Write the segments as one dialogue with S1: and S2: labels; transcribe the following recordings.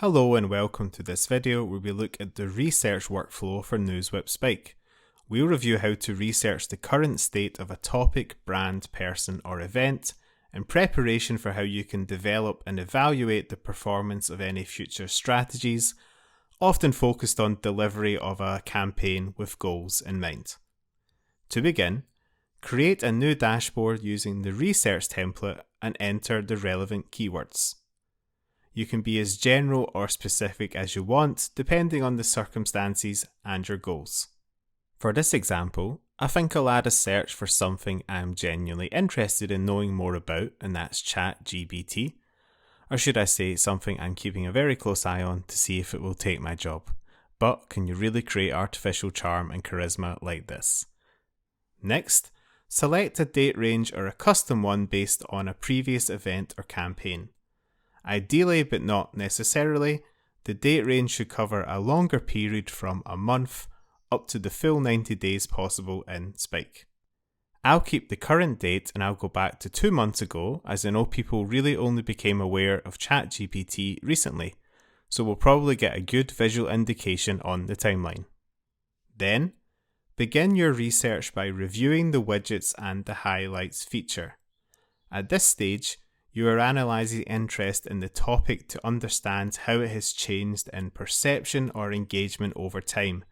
S1: Hello and welcome to this video where we look at the research workflow for NewsWhip Spike. We'll review how to research the current state of a topic, brand, person or event in preparation for how you can develop and evaluate the performance of any future strategies, often focused on delivery of a campaign with goals in mind. To begin, create a new dashboard using the research template and enter the relevant keywords. You can be as general or specific as you want, depending on the circumstances and your goals. For this example, I think I'll add a search for something I'm genuinely interested in knowing more about, and that's ChatGPT. Or should I say something I'm keeping a very close eye on to see if it will take my job. But can you really create artificial charm and charisma like this? Next, select a date range or a custom one based on a previous event or campaign. Ideally, but not necessarily, the date range should cover a longer period from a month up to the full 90 days possible in Spike. I'll keep the current date and I'll go back to 2 months ago, as I know people really only became aware of ChatGPT recently, so we'll probably get a good visual indication on the timeline. Then, begin your research by reviewing the widgets and the highlights feature. At this stage, you are analysing interest in the topic to understand how it has changed in perception or engagement over time.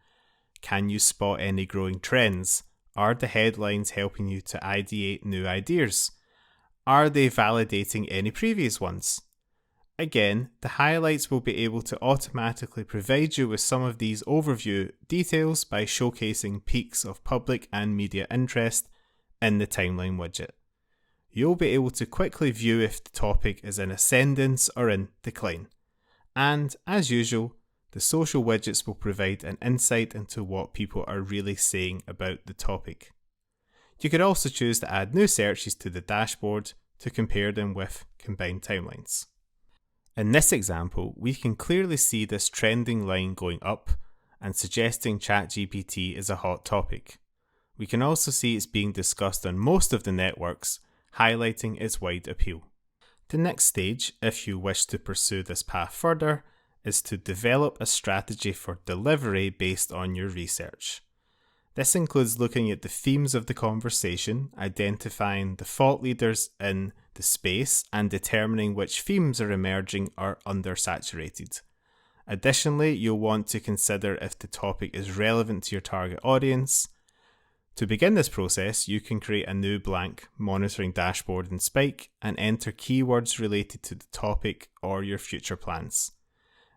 S1: Can you spot any growing trends? Are the headlines helping you to ideate new ideas? Are they validating any previous ones? Again, the highlights will be able to automatically provide you with some of these overview details by showcasing peaks of public and media interest in the timeline widget. You'll be able to quickly view if the topic is in ascendance or in decline. And, as usual, the social widgets will provide an insight into what people are really saying about the topic. You could also choose to add new searches to the dashboard to compare them with combined timelines. In this example, we can clearly see this trending line going up and suggesting ChatGPT is a hot topic. We can also see it's being discussed on most of the networks, highlighting its wide appeal. The next stage, if you wish to pursue this path further, is to develop a strategy for delivery based on your research. This includes looking at the themes of the conversation, identifying the thought leaders in the space, and determining which themes are emerging or undersaturated. Additionally, you'll want to consider if the topic is relevant to your target audience. To begin this process, you can create a new blank monitoring dashboard in Spike and enter keywords related to the topic or your future plans.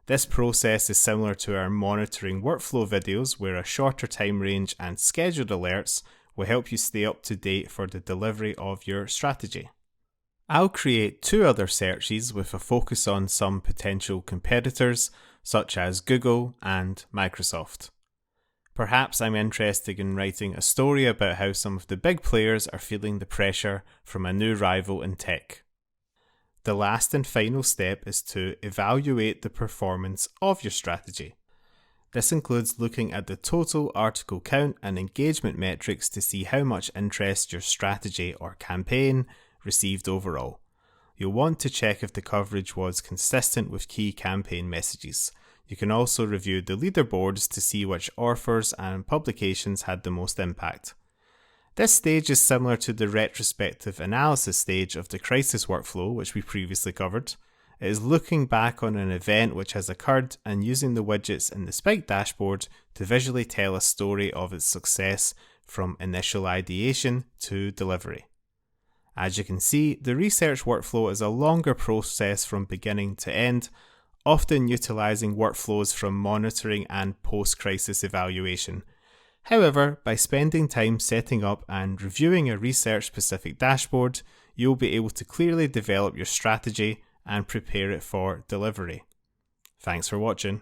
S1: This process is similar to our monitoring workflow videos, where a shorter time range and scheduled alerts will help you stay up to date for the delivery of your strategy. I'll create 2 other searches with a focus on some potential competitors such as Google and Microsoft. Perhaps I'm interested in writing a story about how some of the big players are feeling the pressure from a new rival in tech. The last and final step is to evaluate the performance of your strategy. This includes looking at the total article count and engagement metrics to see how much interest your strategy or campaign received overall. You'll want to check if the coverage was consistent with key campaign messages. You can also review the leaderboards to see which authors and publications had the most impact. This stage is similar to the retrospective analysis stage of the crisis workflow, which we previously covered. It is looking back on an event which has occurred and using the widgets in the Spike dashboard to visually tell a story of its success from initial ideation to delivery. As you can see, the research workflow is a longer process from beginning to end, often utilising workflows from monitoring and post-crisis evaluation. However, by spending time setting up and reviewing a research-specific dashboard, you'll be able to clearly develop your strategy and prepare it for delivery. Thanks for watching.